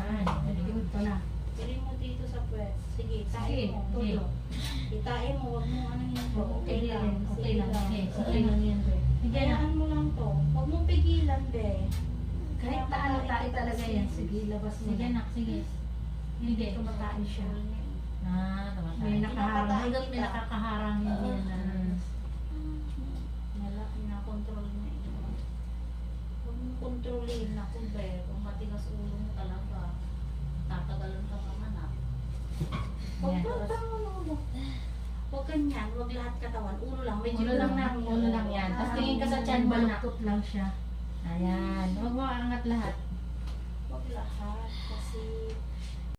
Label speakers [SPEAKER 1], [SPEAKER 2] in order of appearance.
[SPEAKER 1] Yan.
[SPEAKER 2] Likod pa na.
[SPEAKER 3] Pili mo dito sa puwet. Sige,
[SPEAKER 2] Sige,
[SPEAKER 3] itain mo.
[SPEAKER 2] tulo.
[SPEAKER 3] Itain mo, huwag mo ano yun po. Okay lang.
[SPEAKER 2] Okay lang.
[SPEAKER 3] Sige
[SPEAKER 2] Okay lang yan, be. Hindi na.
[SPEAKER 3] Hayaan mo lang to. Huwag mong pigilan, be.
[SPEAKER 2] Kahit paano tayo talaga yan. Sige, labas mo.
[SPEAKER 1] Sige, nak, sige. Hindi.
[SPEAKER 2] Tumatain siya.
[SPEAKER 1] Ah,
[SPEAKER 2] May
[SPEAKER 1] tumatay.
[SPEAKER 2] nakaharang. Hanggang may nakakaharang yun yan.
[SPEAKER 3] Wala, pinakontrol na ito. Huwag mong kontrolin na kung be. Kung matigas ulo mo talaga, tatagalan ka mamanap. Huwag
[SPEAKER 1] Yan.
[SPEAKER 3] ba, ulo. Huwag ganyan, huwag lahat katawan. Ulo lang, medyo
[SPEAKER 1] Ulo lang na, ulo lang yan. Tapos tingin ka sa tiyan mo, nak.
[SPEAKER 2] Baluktot lang siya.
[SPEAKER 1] Ayan. Huwag mo angat lahat.
[SPEAKER 3] Huwag lahat kasi